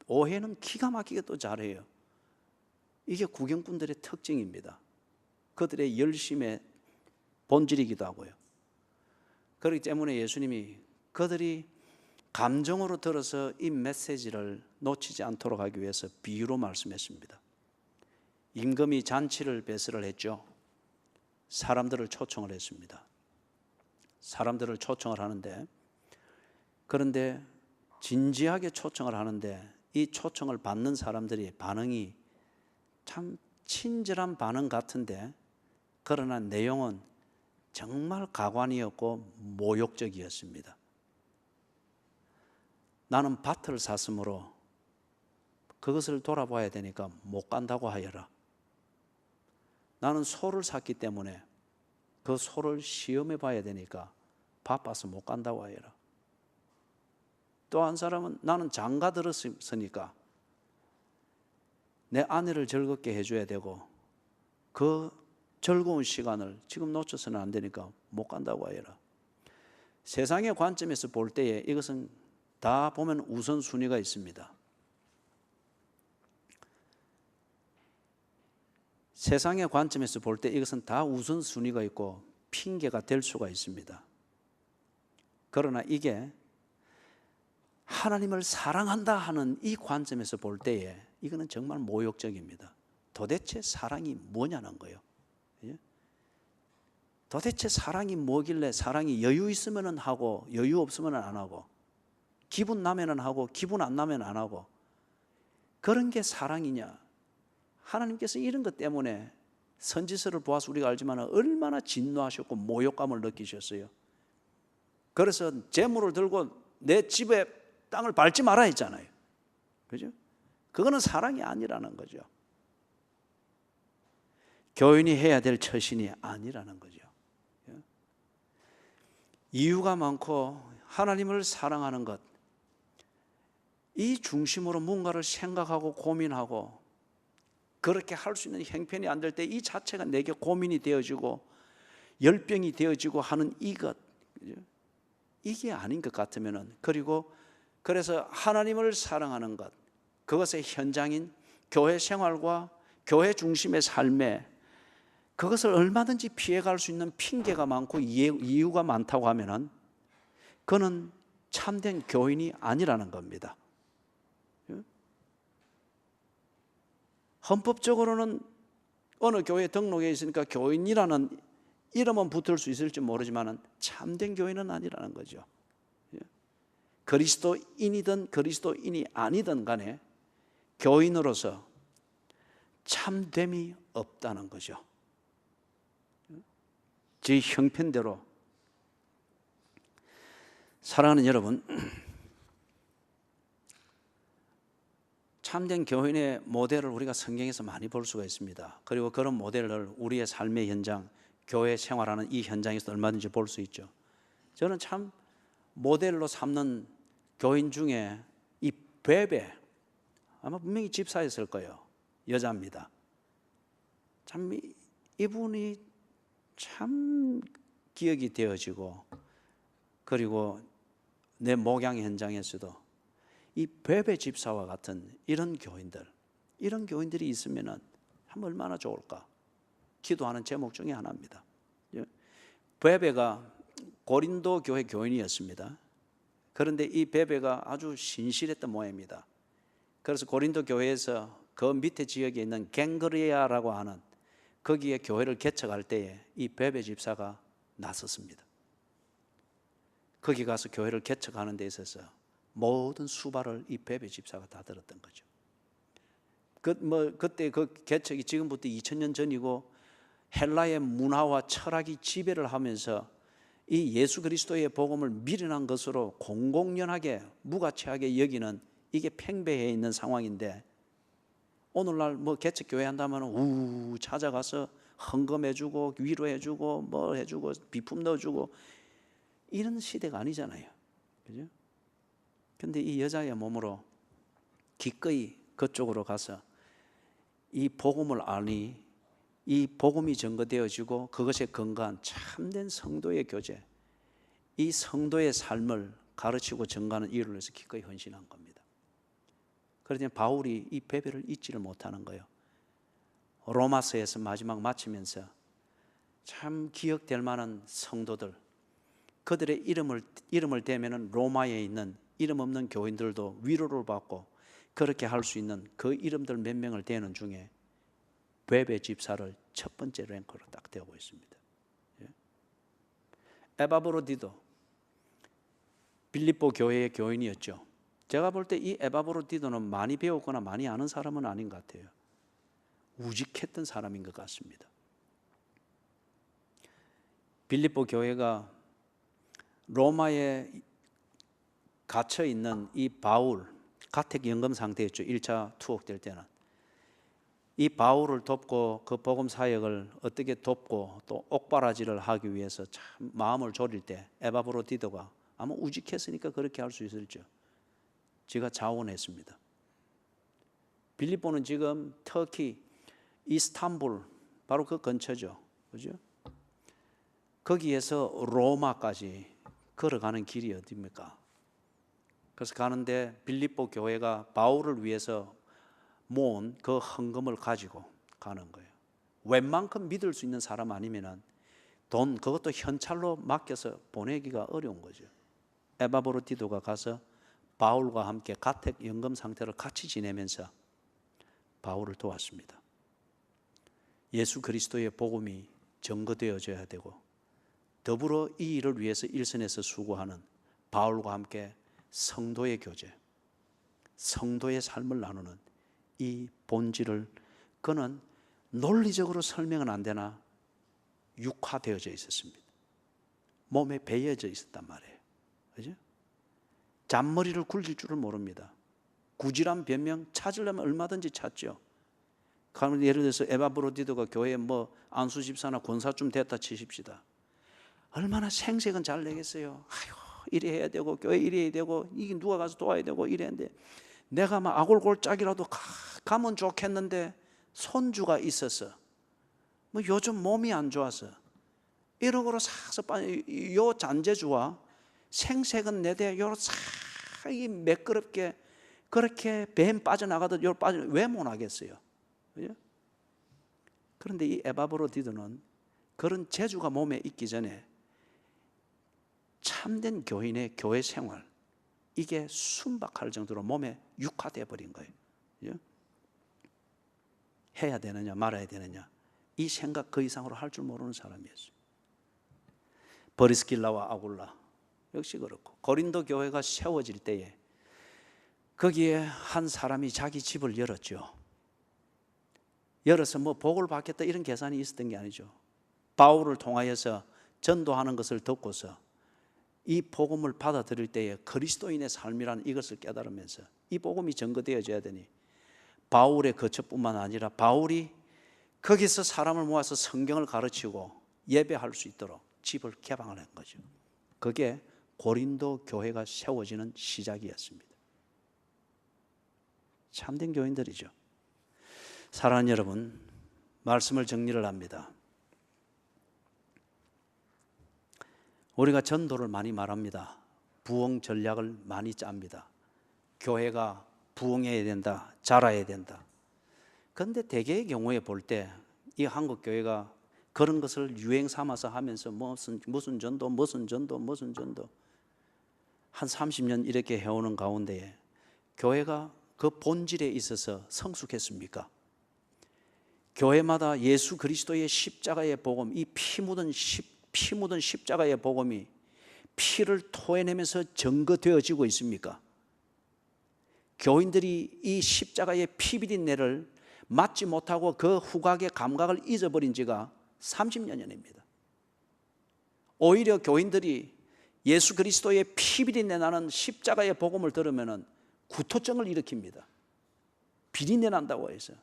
Speaker 1: 오해는 기가 막히게 또 잘해요. 이게 구경꾼들의 특징입니다. 그들의 열심의 본질이기도 하고요. 그렇기 때문에 예수님이 그들이 감정으로 들어서 이 메시지를 놓치지 않도록 하기 위해서 비유로 말씀했습니다. 임금이 잔치를 배설을 했죠. 사람들을 초청을 했습니다. 사람들을 초청을 하는데, 그런데 진지하게 초청을 하는데 이 초청을 받는 사람들이 반응이 참 친절한 반응 같은데, 그러나 내용은 정말 가관이었고 모욕적이었습니다. 나는 밭을 샀으므로 그것을 돌아봐야 되니까 못 간다고 하여라. 나는 소를 샀기 때문에 그 소를 시험해 봐야 되니까 바빠서 못 간다고 하여라. 또 한 사람은 나는 장가 들었으니까 내 아내를 즐겁게 해줘야 되고 그 즐거운 시간을 지금 놓쳐서는 안 되니까 못 간다고 하여라. 세상의 관점에서 볼 때에 이것은 다 보면 우선순위가 있습니다. 세상의 관점에서 볼 때 이것은 다 우선순위가 있고 핑계가 될 수가 있습니다. 그러나 이게 하나님을 사랑한다 하는 이 관점에서 볼 때에 이거는 정말 모욕적입니다. 도대체 사랑이 뭐냐는 거예요. 도대체 사랑이 뭐길래 사랑이 여유 있으면 하고 여유 없으면 안 하고 기분 나면 하고 기분 안 나면 안 하고 그런 게 사랑이냐. 하나님께서 이런 것 때문에 선지서를 보아서 우리가 알지만 얼마나 진노하셨고 모욕감을 느끼셨어요. 그래서 재물을 들고 내 집에 땅을 밟지 마라 했잖아요. 그죠? 그거는 사랑이 아니라는 거죠. 교인이 해야 될 처신이 아니라는 거죠. 이유가 많고 하나님을 사랑하는 것, 이 중심으로 뭔가를 생각하고 고민하고 그렇게 할 수 있는 형편이 안 될 때 이 자체가 내게 고민이 되어지고 열병이 되어지고 하는 이것, 이게 아닌 것 같으면은, 그리고 그래서 하나님을 사랑하는 것, 그것의 현장인 교회 생활과 교회 중심의 삶에 그것을 얼마든지 피해갈 수 있는 핑계가 많고 이유가 많다고 하면은 그는 참된 교인이 아니라는 겁니다. 헌법적으로는 어느 교회에 등록해 있으니까 교인이라는 이름은 붙을 수 있을지 모르지만 참된 교인은 아니라는 거죠. 그리스도인이든 그리스도인이 아니든 간에 교인으로서 참됨이 없다는 거죠. 제 형편대로. 사랑하는 여러분, 참된 교인의 모델을 우리가 성경에서 많이 볼 수가 있습니다. 그리고 그런 모델을 우리의 삶의 현장, 교회 생활하는 이 현장에서 얼마든지 볼 수 있죠. 저는 참 모델로 삼는 교인 중에 이 베베, 아마 분명히 집사였을 거예요. 여자입니다. 참 이분이 참 기억이 되어지고, 그리고 내 목양 현장에서도 이 베베 집사와 같은 이런 교인들이 있으면 참 얼마나 좋을까 기도하는 제목 중에 하나입니다. 베베가 고린도 교회 교인이었습니다. 그런데 이 베베가 아주 신실했던 모양입니다. 그래서 고린도 교회에서 그 밑에 지역에 있는 갱그리아라고 하는 거기에 교회를 개척할 때에 이 베베 집사가 나섰습니다. 거기 가서 교회를 개척하는 데 있어서 모든 수발을 이 베베 집사가 다 들었던 거죠. 그때 그 개척이 지금부터 2000년 전이고 헬라의 문화와 철학이 지배를 하면서 이 예수 그리스도의 복음을 미련한 것으로 공공연하게 무가치하게 여기는, 이게 팽배해 있는 상황인데, 오늘날 뭐 개척교회 한다면 찾아가서 헌금해주고 위로해주고 뭐 해주고 비품 넣어주고 이런 시대가 아니잖아요. 그죠? 근데 이 여자의 몸으로 기꺼이 그쪽으로 가서 이 복음을 아니, 이 복음이 증거되어지고 그것에 근거한 참된 성도의 교제, 이 성도의 삶을 가르치고 증거하는 일을 위해서 기꺼이 헌신한 겁니다. 그러니 바울이 이 베베를 잊지를 못하는 거예요. 로마서에서 마지막 마치면서 참 기억될 만한 성도들, 그들의 이름을 대면은 로마에 있는 이름 없는 교인들도 위로를 받고 그렇게 할 수 있는 그 이름들 몇 명을 대는 중에 베베 집사를 첫 번째 랭크로 딱 대고 있습니다. 에바브로디도 빌립보 교회의 교인이었죠. 제가 볼 때 이 에바브로디도는 많이 배웠거나 많이 아는 사람은 아닌 것 같아요. 우직했던 사람인 것 같습니다. 빌립보 교회가 로마에 갇혀 있는 이 바울, 가택연금 상태였죠. 1차 투옥될 때는. 이 바울을 돕고 그 복음 사역을 어떻게 돕고 또 옥바라지를 하기 위해서 참 마음을 졸일 때 에바브로디도가 아마 우직했으니까 그렇게 할 수 있을죠. 제가 자원했습니다. 빌립보는 지금 터키 이스탄불 바로 그 근처죠. 그죠? 거기에서 로마까지 걸어가는 길이 어디입니까? 그래서 가는데 빌립보 교회가 바울을 위해서 모은 그 헌금을 가지고 가는 거예요. 웬만큼 믿을 수 있는 사람 아니면은 돈 그것도 현찰로 맡겨서 보내기가 어려운 거죠. 에바브로디도가 가서 바울과 함께 가택 연금 상태를 같이 지내면서 바울을 도왔습니다. 예수 그리스도의 복음이 증거되어져야 되고 더불어 이 일을 위해서 일선에서 수고하는 바울과 함께 성도의 교제, 성도의 삶을 나누는 이 본질을 그는 논리적으로 설명은 안 되나 육화되어져 있었습니다. 몸에 배어져 있었단 말이에요. 그죠? 잔머리를 굴릴 줄을 모릅니다. 구질한 변명 찾으려면 얼마든지 찾죠. 그러면 예를 들어서 에바브로디도가 교회에 뭐 안수 집사나 권사쯤 됐다 치십시다. 얼마나 생색은 잘 내겠어요. 아유, 이래 해야 되고 교회 이래 해야 되고 이게 누가 가서 도와야 되고 이래야 되는데 내가 막 아골골짝이라도 가면 좋겠는데 손주가 있어서 뭐 요즘 몸이 안 좋아서 1억으로 사서 요 잔재주와 생색은 내대 요 사이 매끄럽게 그렇게 뱀 빠져나가듯 요 빠져 왜 못하겠어요? 그죠? 그런데 이 에바브로디드는 그런 재주가 몸에 있기 전에 참된 교인의 교회 생활 이게 순박할 정도로 몸에 육화되어 버린 거예요. 그죠? 해야 되느냐 말아야 되느냐 이 생각 그 이상으로 할 줄 모르는 사람이었어요. 브리스길라와 아굴라 역시 그렇고 고린도 교회가 세워질 때에 거기에 한 사람이 자기 집을 열었죠. 열어서 뭐 복을 받겠다 이런 계산이 있었던 게 아니죠. 바울을 통하여서 전도하는 것을 듣고서 이 복음을 받아들일 때에 그리스도인의 삶이라는 이것을 깨달으면서 이 복음이 전거되어져야 되니 바울의 거처뿐만 아니라 바울이 거기서 사람을 모아서 성경을 가르치고 예배할 수 있도록 집을 개방을 한 거죠. 그게 고린도 교회가 세워지는 시작이었습니다. 참된 교인들이죠. 사랑하는 여러분, 말씀을 정리를 합니다. 우리가 전도를 많이 말합니다. 부흥 전략을 많이 짭니다. 교회가 부흥해야 된다, 자라야 된다. 그런데 대개의 경우에 볼 때 이 한국 교회가 그런 것을 유행 삼아서 하면서 무슨 전도 한 30년 이렇게 해오는 가운데에 교회가 그 본질에 있어서 성숙했습니까? 교회마다 예수 그리스도의 십자가의 복음, 이 피 묻은 십자가의 복음이 피를 토해내면서 증거되어지고 있습니까? 교인들이 이 십자가의 피 비린내를 맡지 못하고 그 후각의 감각을 잊어버린 지가 30년입니다. 오히려 교인들이 예수 그리스도의 피 비린내 나는 십자가의 복음을 들으면 구토증을 일으킵니다. 비린내 난다고 해서.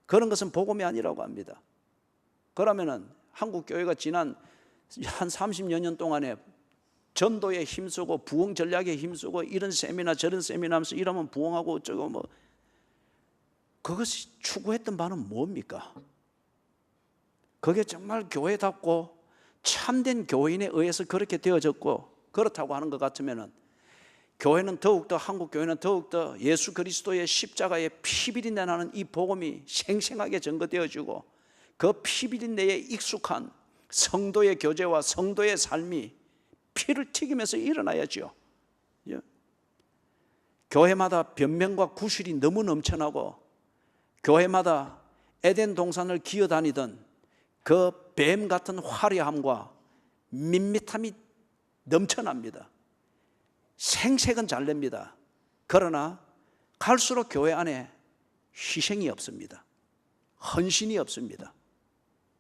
Speaker 1: 그런 것은 복음이 아니라고 합니다. 그러면은 한국 교회가 지난 한 30여 년 동안에 전도에 힘쓰고 부흥 전략에 힘쓰고 이런 세미나 저런 세미나 하면서 이러면 부흥하고 어쩌고 뭐 그것이 추구했던 바는 뭡니까? 그게 정말 교회답고 참된 교인에 의해서 그렇게 되어졌고 그렇다고 하는 것 같으면은 교회는 더욱더 한국 교회는 더욱더 예수 그리스도의 십자가의 피비린내 나는 이 복음이 생생하게 증거되어지고 그 피비린내에 익숙한 성도의 교제와 성도의 삶이 피를 튀기면서 일어나야죠. 교회마다 변명과 구실이 너무 넘쳐나고 교회마다 에덴 동산을 기어다니던 그 뱀 같은 화려함과 밋밋함이 넘쳐납니다. 생색은 잘 냅니다. 그러나 갈수록 교회 안에 희생이 없습니다. 헌신이 없습니다.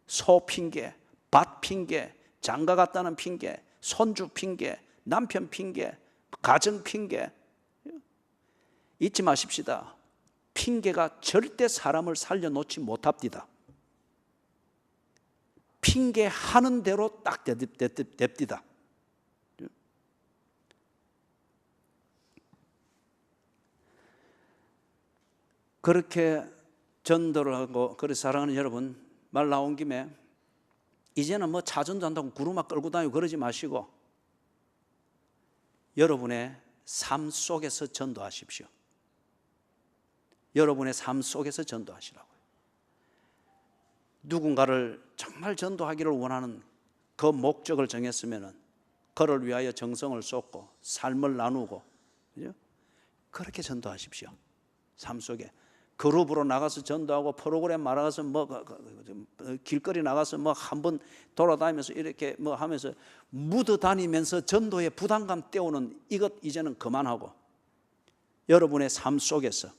Speaker 1: 소 핑계, 밭 핑계, 장가 갔다는 핑계, 손주 핑계, 남편 핑계, 가정 핑계. 잊지 마십시다. 핑계가 절대 사람을 살려놓지 못합니다. 핑계하는 대로 딱 됩니다. 그렇게 전도를 하고 그래서 사랑하는 여러분 말 나온 김에 이제는 뭐 차전도 한다고 구루마 끌고 다니고 그러지 마시고 여러분의 삶 속에서 전도하십시오. 여러분의 삶 속에서 전도하시라고요. 누군가를 정말 전도하기를 원하는 그 목적을 정했으면 그를 위하여 정성을 쏟고 삶을 나누고 그죠? 그렇게 전도하십시오. 삶 속에 그룹으로 나가서 전도하고 프로그램 말아서 뭐 길거리 나가서 뭐 한번 돌아다니면서 이렇게 뭐 하면서 묻어 다니면서 전도에 부담감 떼우는 이것 이제는 그만하고 여러분의 삶 속에서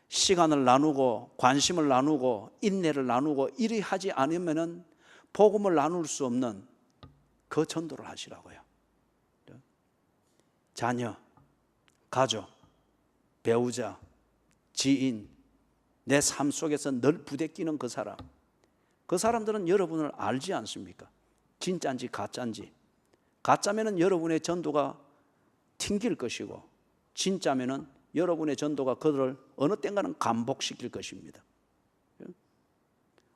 Speaker 1: 시간을 나누고 관심을 나누고 인내를 나누고 이리 하지 않으면은 복음을 나눌 수 없는 그 전도를 하시라고요. 자녀, 가족, 배우자, 지인, 내 삶 속에서 늘 부대끼는 그 사람들은 여러분을 알지 않습니까? 진짜인지 가짜인지. 가짜면은 여러분의 전도가 튕길 것이고 진짜면은 여러분의 전도가 그들을 어느 땐가는 감복시킬 것입니다.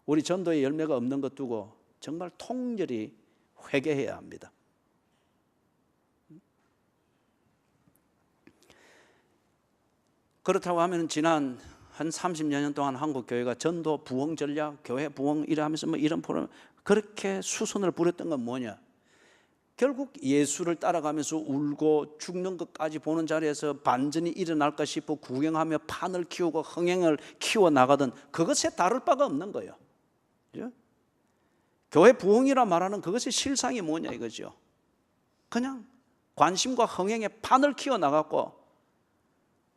Speaker 1: 우리 전도의 열매가 없는 것 두고 정말 통렬히 회개해야 합니다. 그렇다고 하면 지난 한 30여 년 동안 한국 교회가 전도 부흥 전략, 교회 부흥 이러하면서 뭐 이런 프로그램 그렇게 수선을 부렸던 건 뭐냐? 결국 예수를 따라가면서 울고 죽는 것까지 보는 자리에서 반전이 일어날까 싶어 구경하며 판을 키우고 흥행을 키워 나가던 그것에 다를 바가 없는 거예요. 그죠? 교회 부흥이라 말하는 그것의 실상이 뭐냐 이거죠. 그냥 관심과 흥행에 판을 키워 나갔고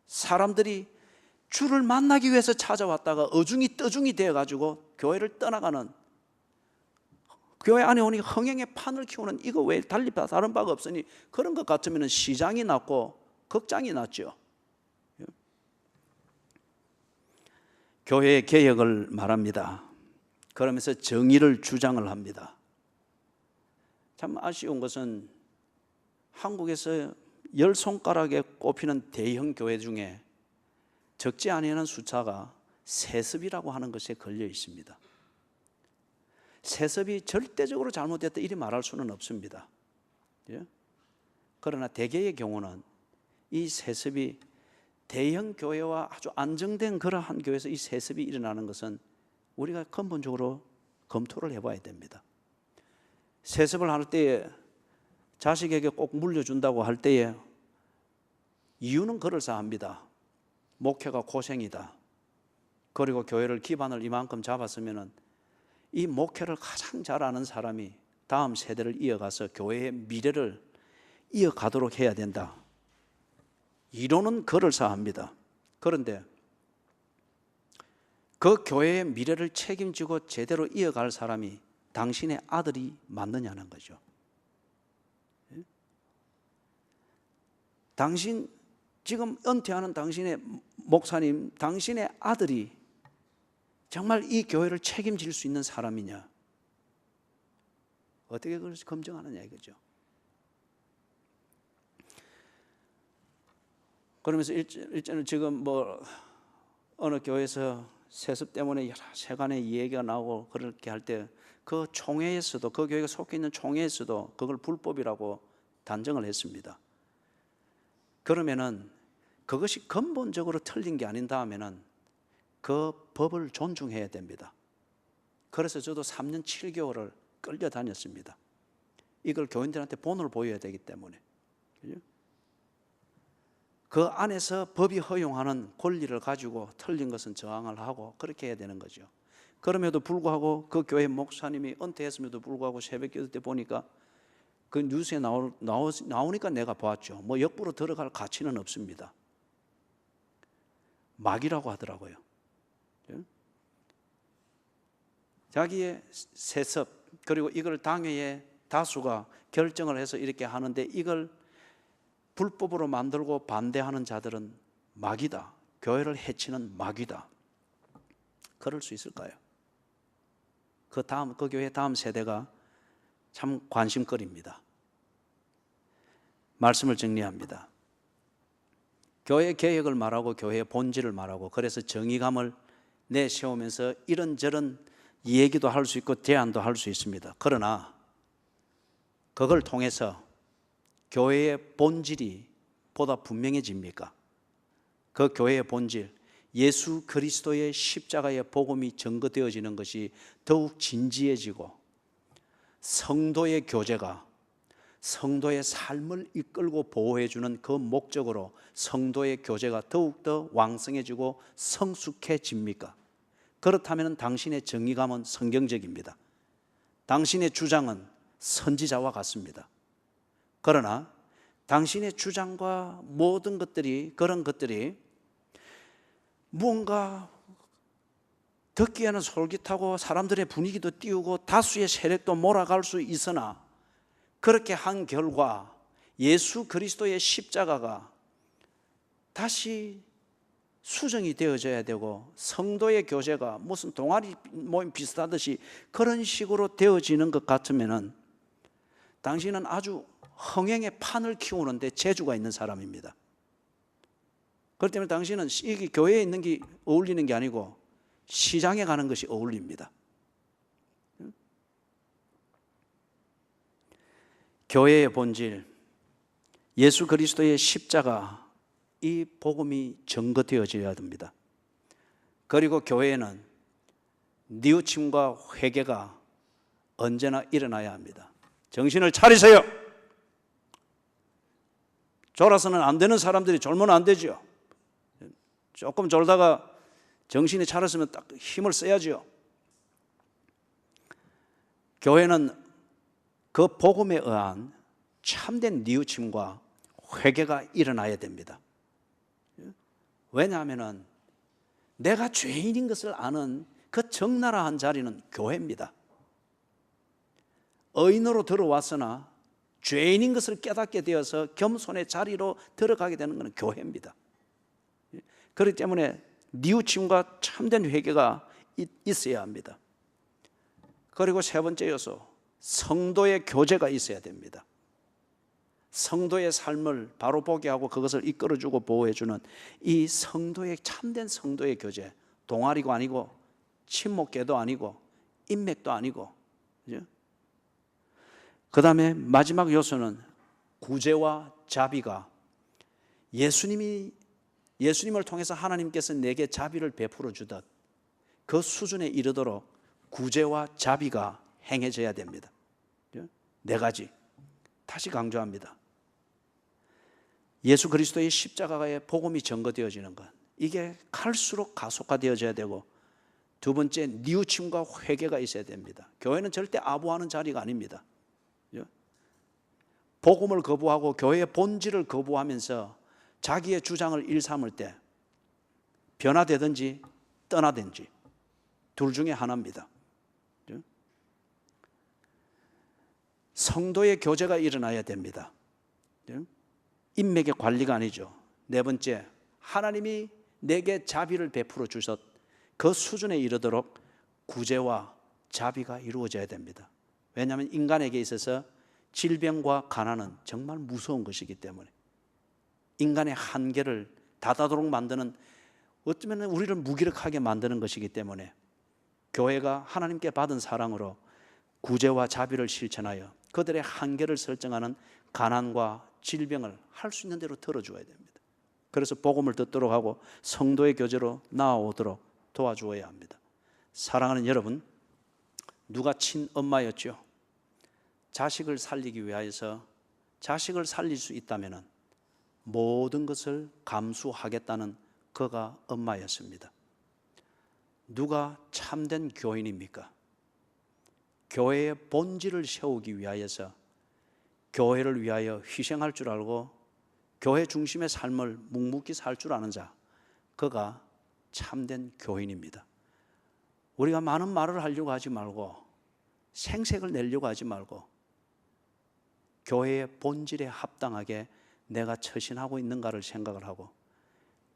Speaker 1: 사람들이 주를 만나기 위해서 찾아왔다가 어중이 떠중이 되어가지고 교회를 떠나가는, 교회 안에 오니 흥행의 판을 키우는, 이거 외에 달리 다른 바가 없으니 그런 것 같으면 시장이 났고 극장이 났죠. 교회의 개혁을 말합니다. 그러면서 정의를 주장을 합니다. 참 아쉬운 것은 한국에서 10손가락에 꼽히는 대형 교회 중에 적지 않은 숫자가 세습이라고 하는 것에 걸려 있습니다. 세습이 절대적으로 잘못됐다 이리 말할 수는 없습니다. 그러나 대개의 경우는 이 세습이 대형 교회와 아주 안정된 그러한 교회에서 이 세습이 일어나는 것은 우리가 근본적으로 검토를 해봐야 됩니다. 세습을 할 때에 자식에게 꼭 물려준다고 할 때에 이유는 그럴싸합니다. 목회가 고생이다. 그리고 교회를 기반을 이만큼 잡았으면 이 목회를 가장 잘 아는 사람이 다음 세대를 이어가서 교회의 미래를 이어가도록 해야 된다. 이론은 그럴싸합니다. 그런데 그 교회의 미래를 책임지고 제대로 이어갈 사람이 당신의 아들이 맞느냐는 거죠. 당신 지금 은퇴하는 당신의 목사님, 당신의 아들이 정말 이 교회를 책임질 수 있는 사람이냐? 어떻게 그걸 검증하느냐 이거죠. 그러면서 일전에 지금 뭐 어느 교회에서 세습 때문에 여러 세간의 얘기가 나오고 그렇게 할 때 그 총회에서도, 그 교회가 속해 있는 총회에서도 그걸 불법이라고 단정을 했습니다. 그러면은 그것이 근본적으로 틀린 게 아닌 다음에는 그 법을 존중해야 됩니다. 그래서 저도 3년 7개월을 끌려다녔습니다. 이걸 교인들한테 본을 보여야 되기 때문에. 그 안에서 법이 허용하는 권리를 가지고 틀린 것은 저항을 하고 그렇게 해야 되는 거죠. 그럼에도 불구하고 그 교회 목사님이 은퇴했음에도 불구하고 새벽기도 때 보니까 그 뉴스에 나오니까 내가 봤죠. 뭐 역부로 들어갈 가치는 없습니다. 막이라고 하더라고요. 자기의 세습, 그리고 이걸 당회의 다수가 결정을 해서 이렇게 하는데 이걸 불법으로 만들고 반대하는 자들은 막이다. 교회를 해치는 막이다. 그럴 수 있을까요? 그 교회 다음 세대가 참 관심거리입니다. 말씀을 정리합니다. 교회 개혁을 말하고 교회의 본질을 말하고 그래서 정의감을 내세우면서 이런저런 얘기도 할 수 있고 제안도 할 수 있습니다. 그러나 그걸 통해서 교회의 본질이 보다 분명해집니까? 그 교회의 본질, 예수 그리스도의 십자가의 복음이 증거되어지는 것이 더욱 진지해지고 성도의 교제가 성도의 삶을 이끌고 보호해주는 그 목적으로 성도의 교제가 더욱더 왕성해지고 성숙해집니까? 그렇다면 당신의 정의감은 성경적입니다. 당신의 주장은 선지자와 같습니다. 그러나 당신의 주장과 모든 것들이, 그런 것들이 무언가 듣기에는 솔깃하고 사람들의 분위기도 띄우고 다수의 세력도 몰아갈 수 있으나 그렇게 한 결과 예수 그리스도의 십자가가 다시 수정이 되어져야 되고 성도의 교제가 무슨 동아리 모임 비슷하듯이 그런 식으로 되어지는 것 같으면은 당신은 아주 흥행의 판을 키우는데 재주가 있는 사람입니다. 그렇기 때문에 당신은 이게 교회에 있는 게 어울리는 게 아니고 시장에 가는 것이 어울립니다. 교회의 본질, 예수 그리스도의 십자가, 이 복음이 증거되어져야 됩니다. 그리고 교회에는 뉘우침과 회개가 언제나 일어나야 합니다. 정신을 차리세요. 졸아서는 안 되는 사람들이 졸면 안 되죠. 조금 졸다가 정신이 차렸으면 딱 힘을 써야죠. 교회는 그 복음에 의한 참된 뉘우침과 회개가 일어나야 됩니다. 왜냐하면 내가 죄인인 것을 아는 그 적나라한 자리는 교회입니다. 의인으로 들어왔으나 죄인인 것을 깨닫게 되어서 겸손의 자리로 들어가게 되는 것은 교회입니다. 그렇기 때문에 뉘우침과 참된 회개가 있어야 합니다. 그리고 세 번째 요소, 성도의 교제가 있어야 됩니다. 성도의 삶을 바로 보게 하고 그것을 이끌어주고 보호해주는 이 성도의, 참된 성도의 교제, 동아리가 아니고 친목계도 아니고 인맥도 아니고, 그 다음에 마지막 요소는 구제와 자비가, 예수님을 통해서 하나님께서 내게 자비를 베풀어 주듯 그 수준에 이르도록 구제와 자비가 행해져야 됩니다. 네 가지 다시 강조합니다. 예수 그리스도의 십자가의 복음이 증거되어지는 것, 이게 갈수록 가속화되어져야 되고, 두 번째 뉘우침과 회개가 있어야 됩니다. 교회는 절대 아부하는 자리가 아닙니다. 복음을 거부하고 교회의 본질을 거부하면서 자기의 주장을 일삼을 때 변화되든지 떠나든지 둘 중에 하나입니다. 성도의 교제가 일어나야 됩니다. 인맥의 관리가 아니죠. 네 번째, 하나님이 내게 자비를 베풀어 주셨, 그 수준에 이르도록 구제와 자비가 이루어져야 됩니다. 왜냐하면 인간에게 있어서 질병과 가난은 정말 무서운 것이기 때문에, 인간의 한계를 닫아도록 만드는, 어쩌면 우리를 무기력하게 만드는 것이기 때문에 교회가 하나님께 받은 사랑으로 구제와 자비를 실천하여 그들의 한계를 설정하는 가난과 질병을 할 수 있는 대로 들어줘야 됩니다. 그래서 복음을 듣도록 하고 성도의 교제로 나아오도록 도와주어야 합니다. 사랑하는 여러분, 누가 친엄마였죠? 자식을 살리기 위하여서 자식을 살릴 수 있다면 모든 것을 감수하겠다는 그가 엄마였습니다. 누가 참된 교인입니까? 교회의 본질을 세우기 위하여서 교회를 위하여 희생할 줄 알고 교회 중심의 삶을 묵묵히 살 줄 아는 자, 그가 참된 교인입니다. 우리가 많은 말을 하려고 하지 말고 생색을 내려고 하지 말고 교회의 본질에 합당하게 내가 처신하고 있는가를 생각을 하고,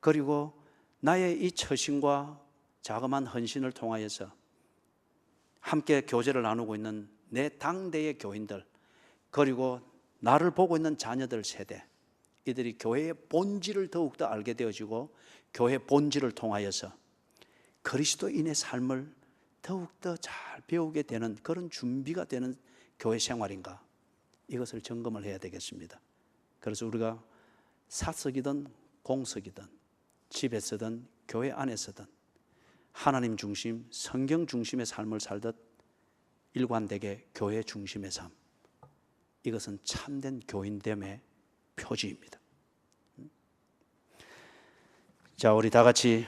Speaker 1: 그리고 나의 이 처신과 자그마한 헌신을 통하여서 함께 교제를 나누고 있는 내 당대의 교인들, 그리고 나를 보고 있는 자녀들 세대, 이들이 교회의 본질을 더욱더 알게 되어지고 교회의 본질을 통하여서 그리스도인의 삶을 더욱더 잘 배우게 되는 그런 준비가 되는 교회 생활인가, 이것을 점검을 해야 되겠습니다. 그래서 우리가 사석이든 공석이든 집에서든 교회 안에서든 하나님 중심, 성경 중심의 삶을 살듯 일관되게 교회 중심의 삶, 이것은 참된 교인됨의 표지입니다. 자, 우리 다 같이